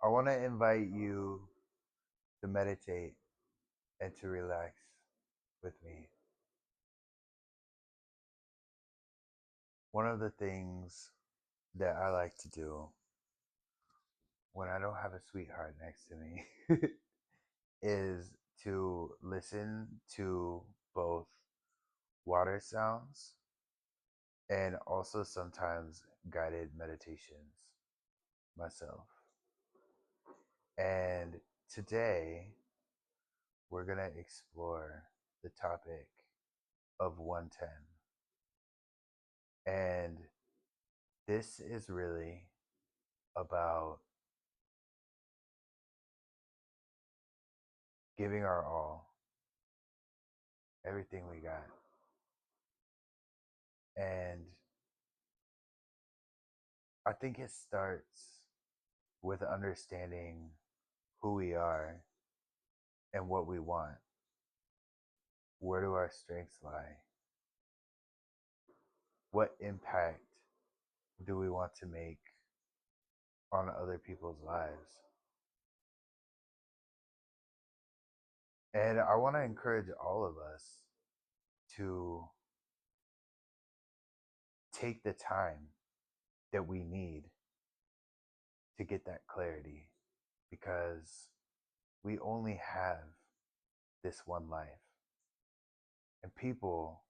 I want to invite you to meditate and to relax with me. One of the things that I like to do when I don't have a sweetheart next to me is to listen to both water sounds and also sometimes guided meditations myself. And today we're going to explore the topic of 110. And this is really about giving our all, everything we got. And I think it starts with understanding who we are and what we want. Where do our strengths lie? What impact do we want to make on other people's lives? And I want to encourage all of us to take the time that we need to get that clarity because we only have this one life. And people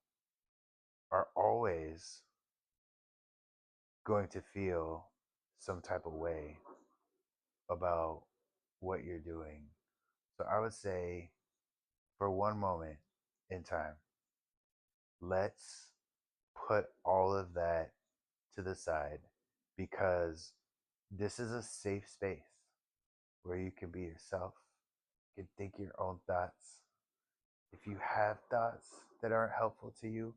are always going to feel some type of way about what you're doing. So I would say, for one moment in time, let's put all of that to the side because this is a safe space where you can be yourself, you can think your own thoughts. If you have thoughts that aren't helpful to you,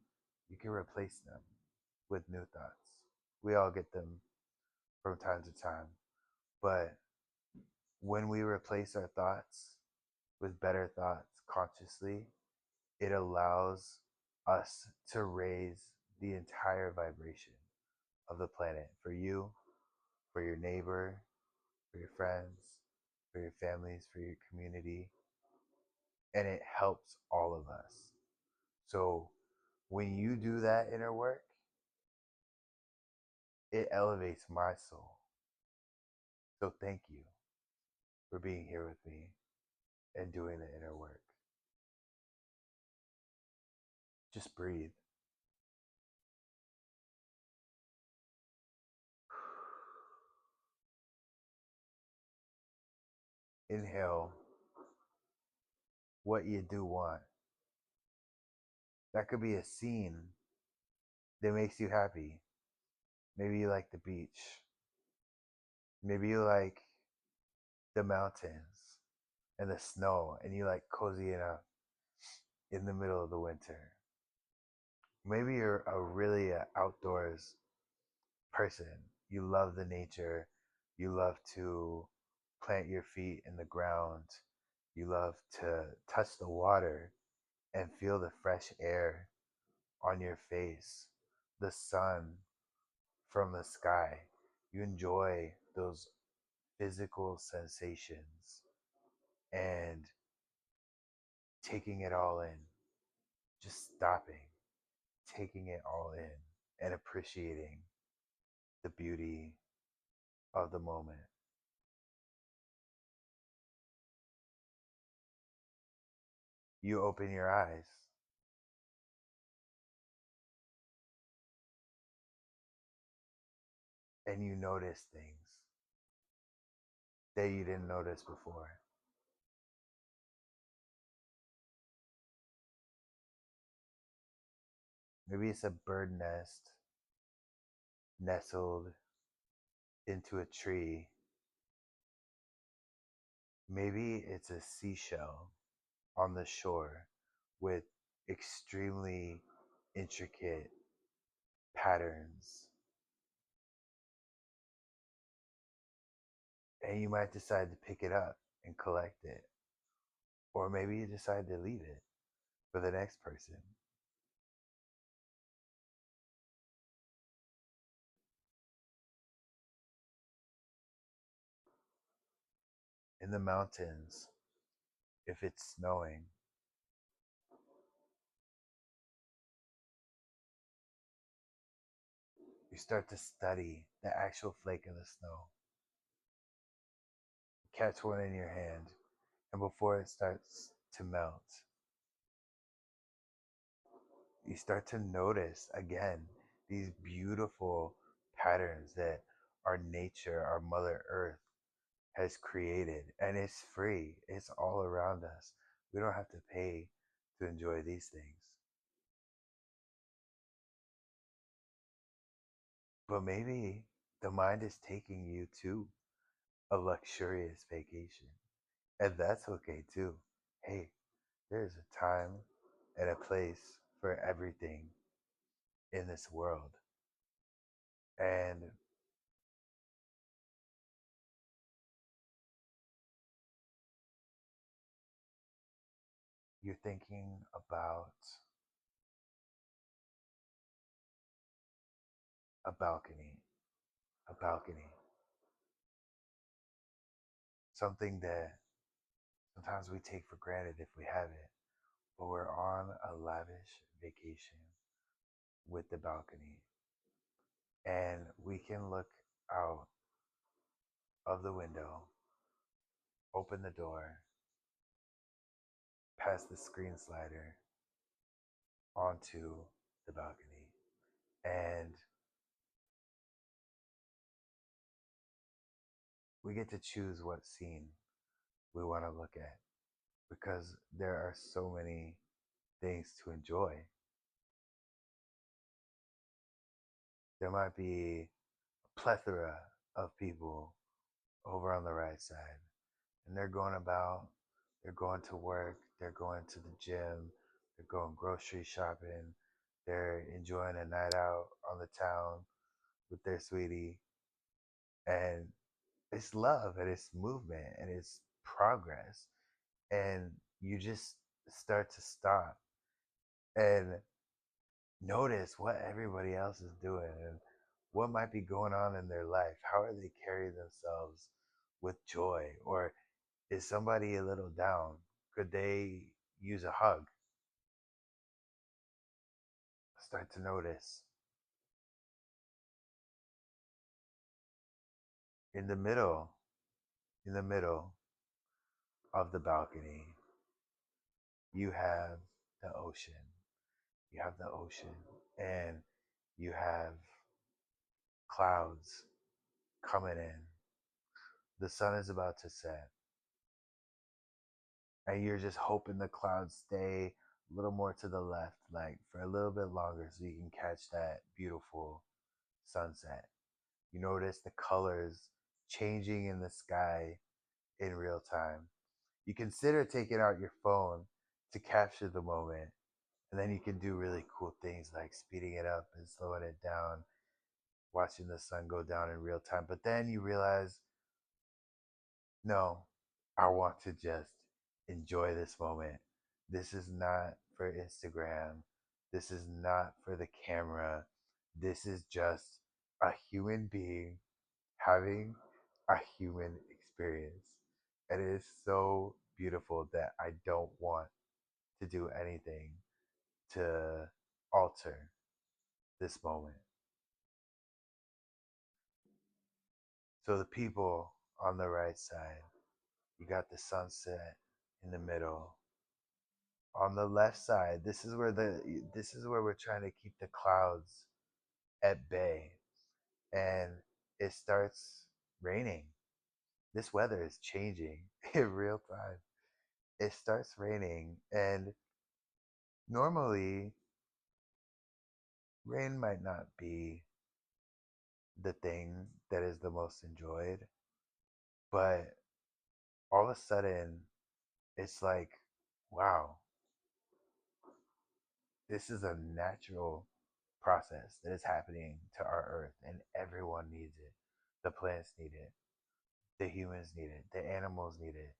you can replace them with new thoughts. We all get them from time to time. But when we replace our thoughts with better thoughts consciously, it allows us to raise the entire vibration of the planet for you, for your neighbor, for your friends, for your families, for your community, and it helps all of us. So when you do that inner work, it elevates my soul. So thank you for being here with me and doing the inner work. Just breathe. Inhale what you do want. That could be a scene that makes you happy. Maybe you like the beach. Maybe you like the mountains and the snow and you like cozying up in the middle of the winter. Maybe you're a really outdoors person. You love the nature. You love to plant your feet in the ground. You love to touch the water and feel the fresh air on your face, the sun from the sky. You enjoy those physical sensations and taking it all in, just stopping, taking it all in, and appreciating the beauty of the moment. You open your eyes and you notice things that you didn't notice before. Maybe it's a bird nest nestled into a tree. Maybe it's a seashell on the shore with extremely intricate patterns. And you might decide to pick it up and collect it. Or maybe you decide to leave it for the next person. in the mountains, if it's snowing, you start to study the actual flake of the snow. Catch one in your hand, and before it starts to melt, you start to notice again these beautiful patterns that our nature, our Mother Earth, has created. And it's free, it's all around us. We don't have to pay to enjoy these things. But maybe the mind is taking you to a luxurious vacation. And that's okay too. Hey, there's a time and a place for everything in this world. And you're thinking about a balcony, a balcony, something that sometimes we take for granted if we have it, but we're on a lavish vacation with the balcony. And we can look out of the window, open the door, past the screen slider onto the balcony. And we get to choose what scene we want to look at because there are so many things to enjoy. There might be a plethora of people over on the right side, and they're going to work, they're going to the gym, they're going grocery shopping, they're enjoying a night out on the town with their sweetie. And it's love and it's movement and it's progress. And you just start to stop and notice what everybody else is doing and what might be going on in their life. How are they carrying themselves with joy? Or is somebody a little down? Could they use a hug? Start to notice. In the middle, in the middle of the balcony, you have the ocean. You have the ocean and you have clouds coming in. The sun is about to set, and you're just hoping the clouds stay a little more to the left, like for a little bit longer, so you can catch that beautiful sunset. You notice the colors changing in the sky in real time. You consider taking out your phone to capture the moment, and then you can do really cool things like speeding it up and slowing it down, watching the sun go down in real time. But then you realize, no, I want to just enjoy this moment. This is not for Instagram. This is not for the camera. This is just a human being having a human experience. And it is so beautiful that I don't want to do anything to alter this moment. So the people on the right side, you got the sunset in the middle. On the left side, this is where we're trying to keep the clouds at bay, and it starts raining. This weather is changing in real time. It starts raining, and normally rain might not be the thing that is the most enjoyed, but all of a sudden it's like, wow, this is a natural process that is happening to our earth, and everyone needs it. The plants need it, the humans need it, the animals need it,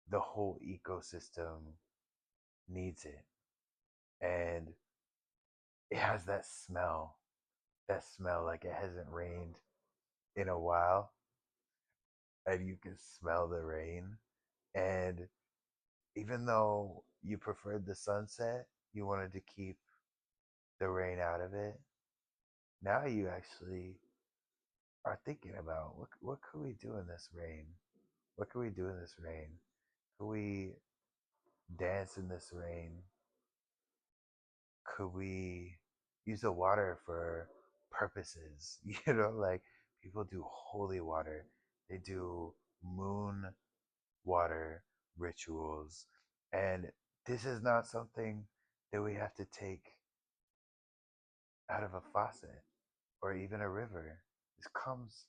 the whole ecosystem needs it. And it has that smell like it hasn't rained in a while. and you can smell the rain. And even though you preferred the sunset, you wanted to keep the rain out of it. Now you actually are thinking about what could we do in this rain? What could we do in this rain? Could we dance in this rain? Could we use the water for purposes? Like people do holy water, they do moon water rituals. And this is not something that we have to take out of a faucet or even a river. This comes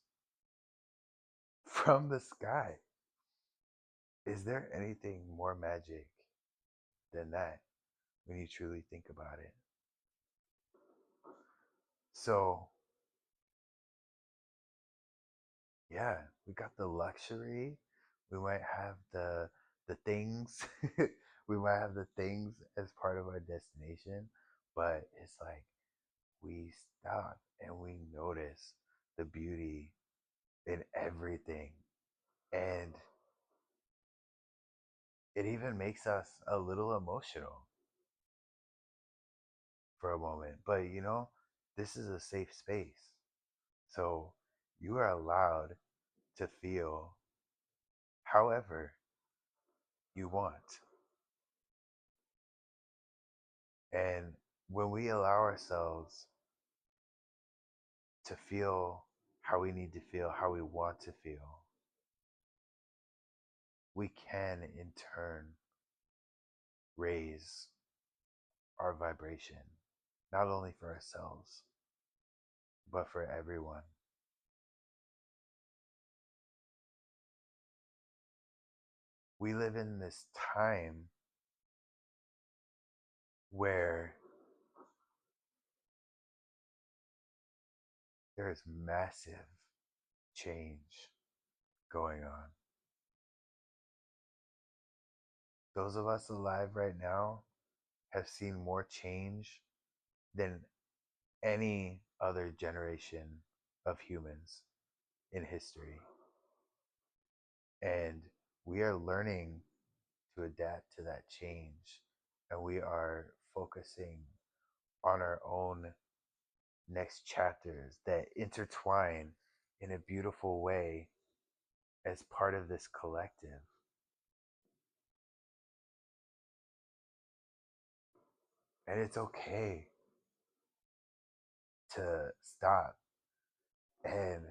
from the sky. Is there anything more magic than that when you truly think about it? So, yeah, we got the luxury. We might have the things. We might have the things as part of our destination, but it's like we stop and we notice the beauty in everything. And it even makes us a little emotional for a moment. But this is a safe space. So you are allowed to feel however you want. And when we allow ourselves to feel how we need to feel, how we want to feel, we can in turn raise our vibration, not only for ourselves, but for everyone. We live in this time where there is massive change going on. Those of us alive right now have seen more change than any other generation of humans in history. And we are learning to adapt to that change. And we are focusing on our own next chapters that intertwine in a beautiful way as part of this collective. And it's okay to stop and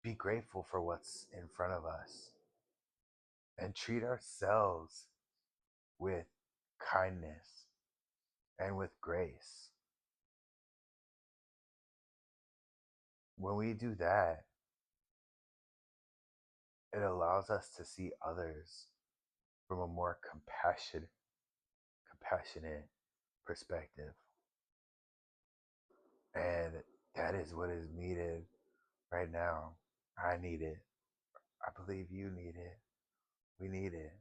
be grateful for what's in front of us and treat ourselves with kindness and with grace. When we do that, it allows us to see others from a more compassionate perspective. And that is what is needed right now. I need it. I believe you need it. We need it.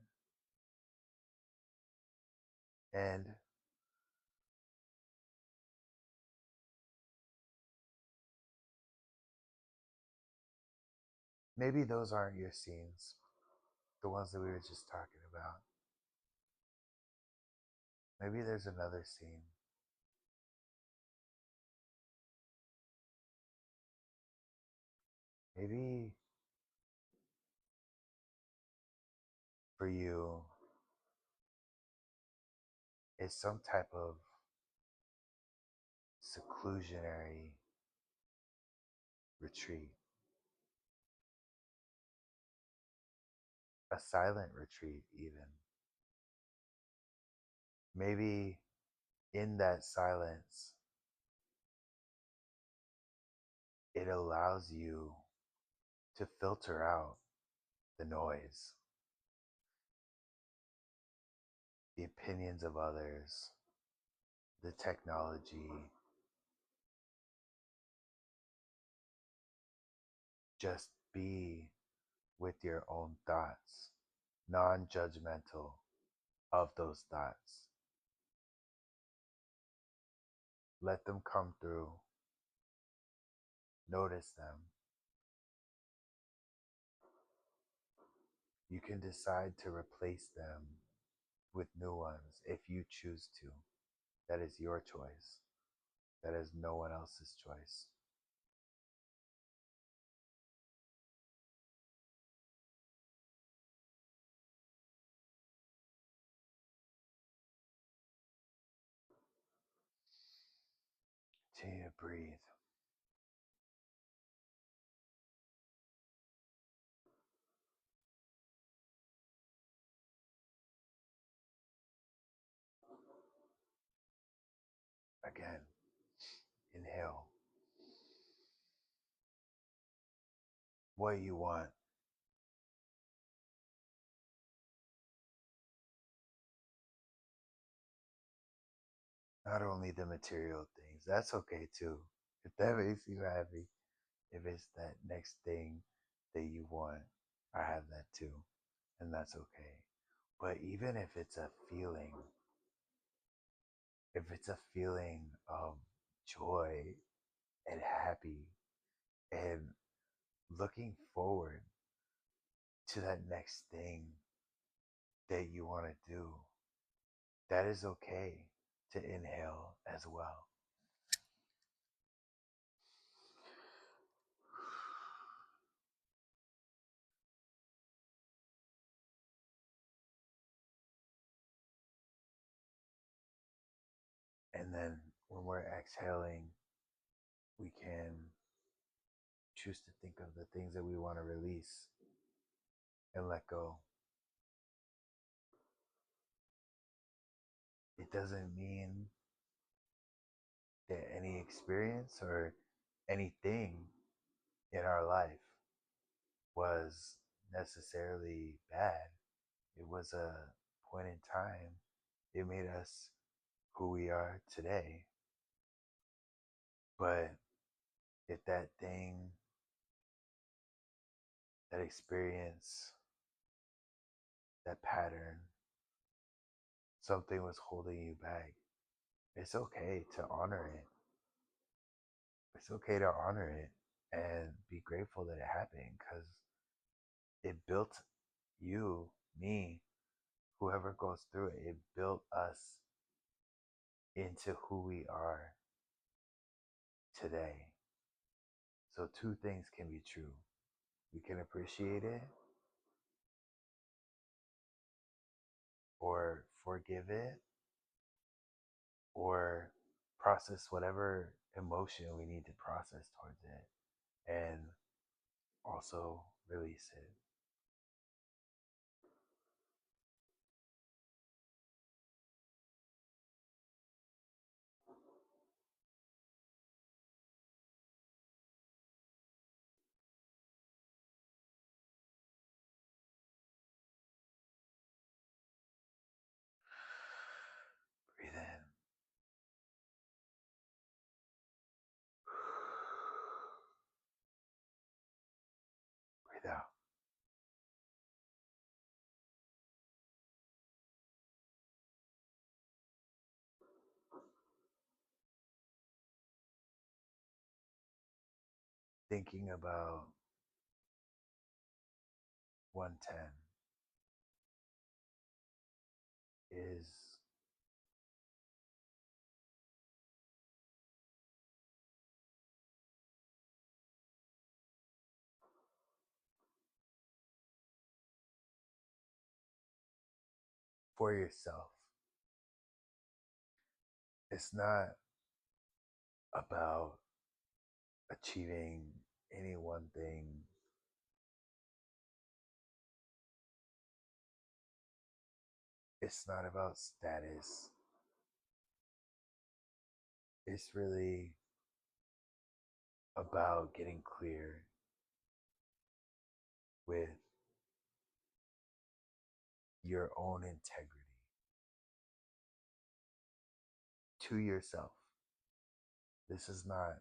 And maybe those aren't your scenes, the ones that we were just talking about. Maybe there's another scene. Maybe for you, it's some type of seclusionary retreat, a silent retreat, even. Maybe in that silence, it allows you to filter out the noise, the opinions of others, the technology. Just be with your own thoughts, non judgmental of those thoughts. Let them come through, notice them, You can decide to replace them with new ones if you choose to. That is your choice. That is no one else's choice. Continue to breathe. Again, inhale what you want. Not only the material things, that's okay too. If that makes you happy, if it's that next thing that you want, I have that too, and that's okay. But even if it's a feeling of joy and happy and looking forward to that next thing that you want to do, that is okay to inhale as well. And then when we're exhaling, we can choose to think of the things that we want to release and let go. It doesn't mean that any experience or anything in our life was necessarily bad. It was a point in time. It made us who we are today. But if that thing, that experience, that pattern, something was holding you back, it's okay to honor it. It's okay to honor it and be grateful that it happened because it built you, me, whoever goes through it, it built us into who we are today. So, two things can be true. We can appreciate it or forgive it or process whatever emotion we need to process towards it and also release it. Breathe in, breathe out. Thinking about 110 is for yourself. It's not about achieving any one thing. It's not about status. It's really about getting clear with your own integrity to yourself. This is not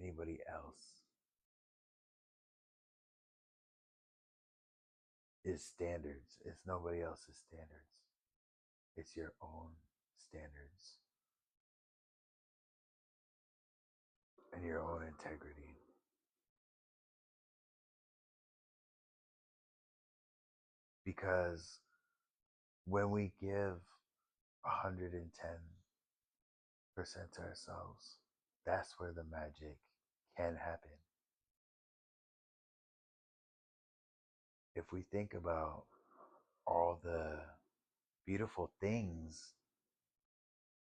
anybody else. It's standards. It's nobody else's standards. It's your own standards and your own integrity. because when we give 110% to ourselves, that's where the magic can happen. If we think about all the beautiful things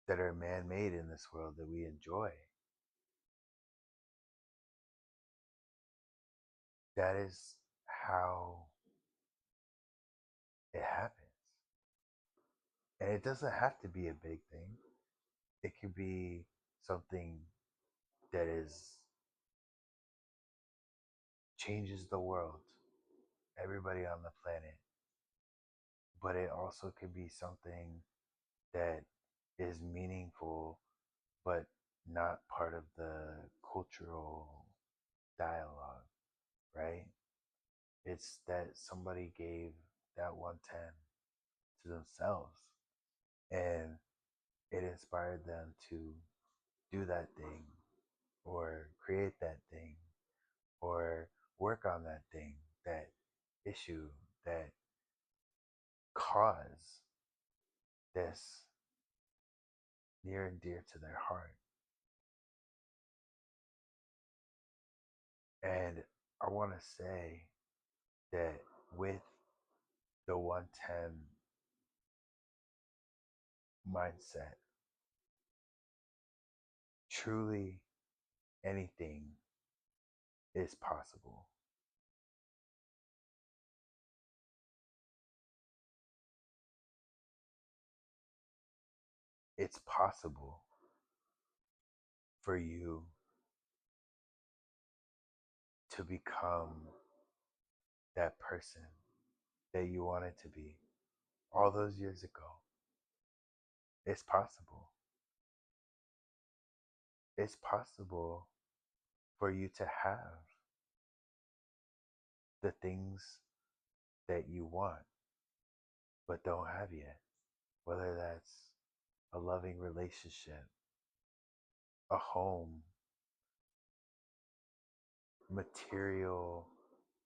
that are man made in this world that we enjoy, that is how it happens. And it doesn't have to be a big thing, it could be something that is changes the world, everybody on the planet. But it also could be something that is meaningful but not part of the cultural dialogue, right? It's that somebody gave that 110 to themselves and it inspired them to do that thing or create that thing or work on that thing, that issue, that cause that's near and dear to their heart. And I want to say that with the 110 mindset, truly anything is possible. It's possible for you to become that person that you wanted to be all those years ago. It's possible. It's possible for you to have the things that you want but don't have yet, whether that's a loving relationship, a home, material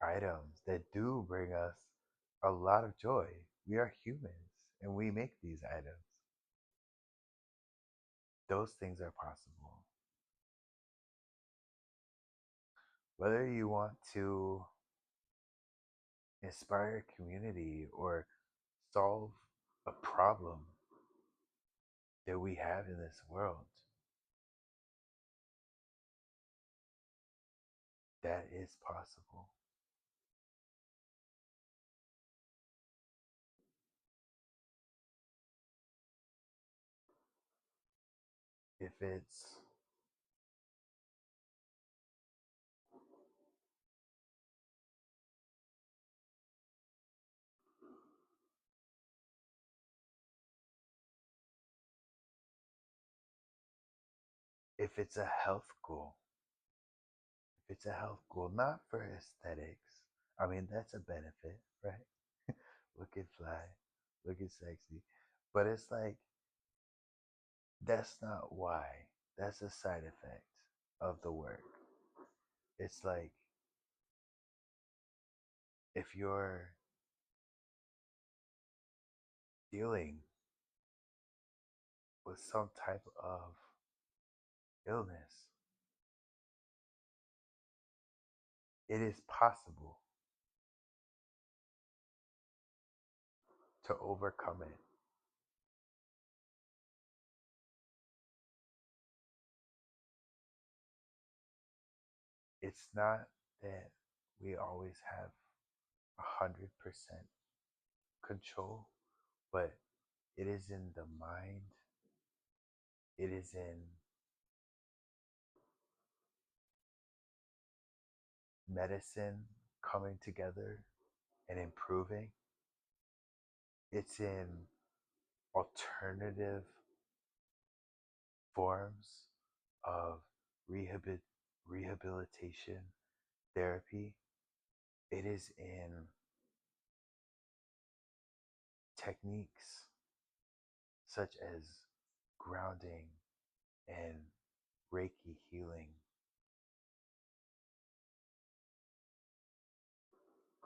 items that do bring us a lot of joy. We are humans and we make these items. Those things are possible. Whether you want to inspire a community or solve a problem that we have in this world, that is possible. If it's if it's a health goal, if it's a health goal, not for aesthetics. I mean, that's a benefit, right? Looking fly, looking sexy. But it's like, that's not why. That's a side effect of the work. It's like, if you're dealing with some type of illness, it is possible to overcome it. It's not that we always have 100% control, but it is in the mind, it is in medicine coming together and improving, it's in alternative forms of rehabilitation therapy. It is in techniques such as grounding and Reiki healing.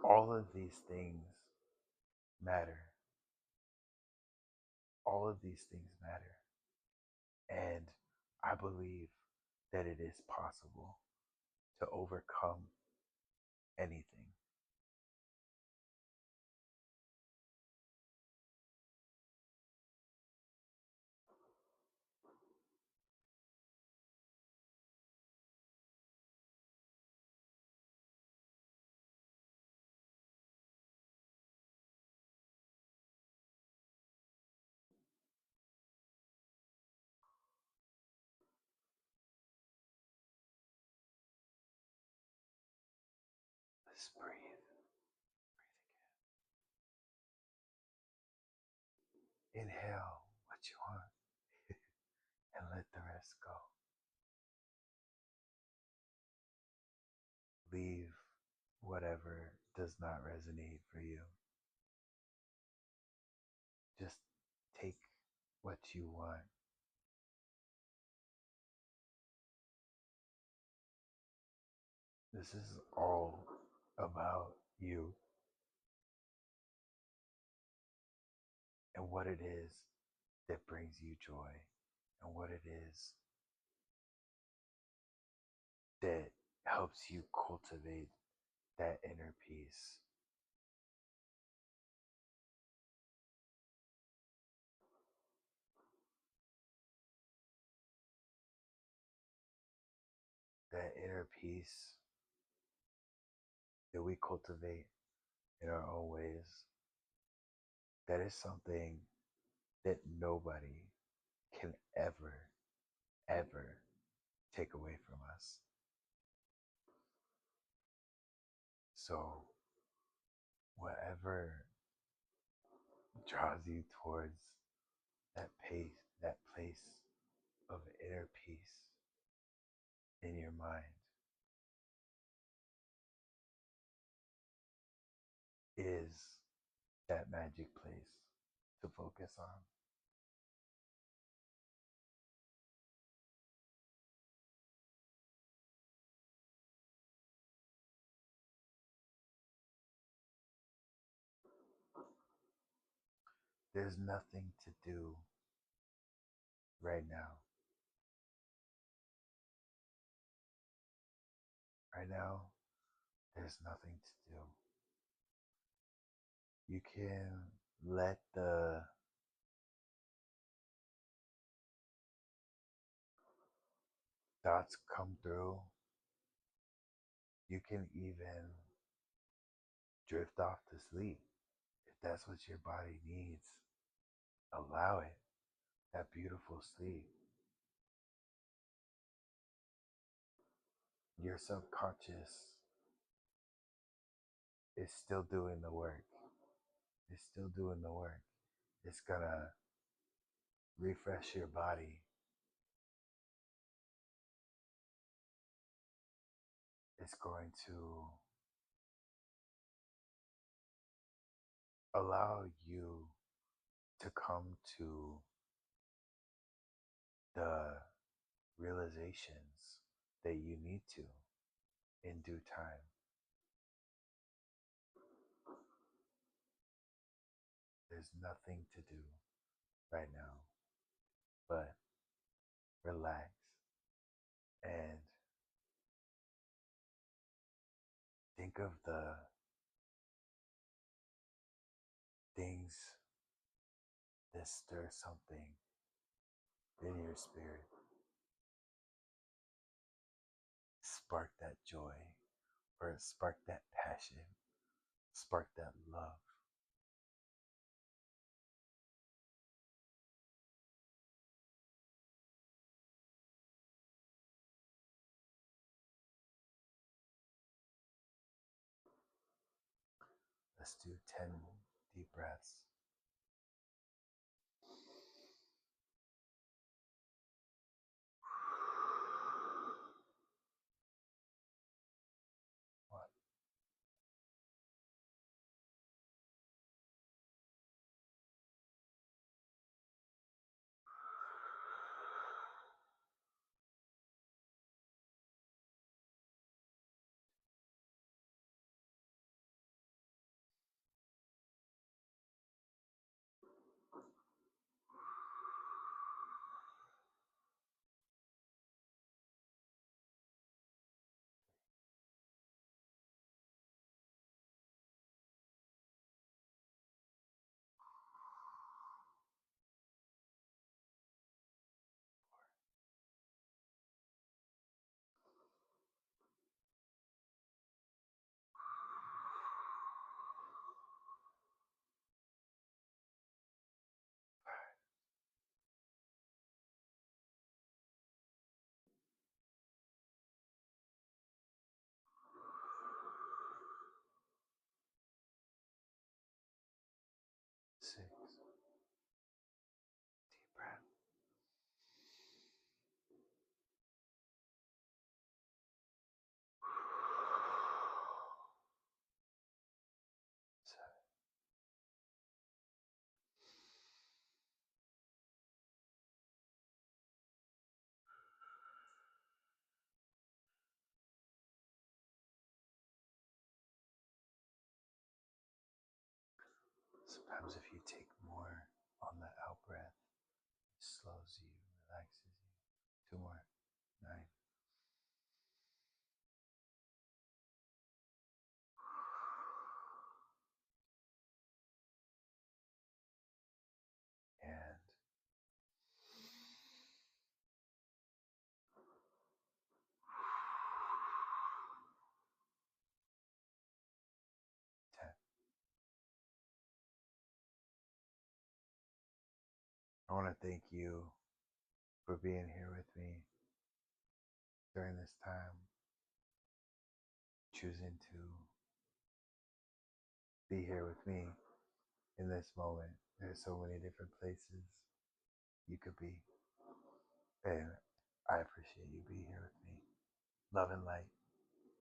All of these things matter. All of these things matter. And I believe that it is possible to overcome anything. Let's breathe. Inhale what you want and let the rest go. Leave whatever does not resonate for you. Just take what you want. This is all about you and what it is that brings you joy and what it is that helps you cultivate that inner peace. That inner peace that we cultivate in our own ways, that is something that nobody can ever take away from us. So, whatever draws you towards that place of inner peace in your mind is that magic place to focus on. There's nothing to do right now. Right now, there's nothing to do. You can let the thoughts come through. You can even drift off to sleep if that's what your body needs. Allow it, that beautiful sleep. Your subconscious is still doing the work. It's still doing the work. It's gonna refresh your body. It's going to allow you to come to the realizations that you need to in due time. There's nothing to do right now but relax and think of the things that stir something in your spirit. Spark that joy or spark that passion, spark that love. Let's do 10 deep breaths. One, Sometimes if you take more on the out breath, it slows you, relaxes you. Two more. 9. And 10. I want to thank you for being here with me during this time, choosing to be here with me in this moment. There's so many different places you could be, and I appreciate you being here with me. Love and light.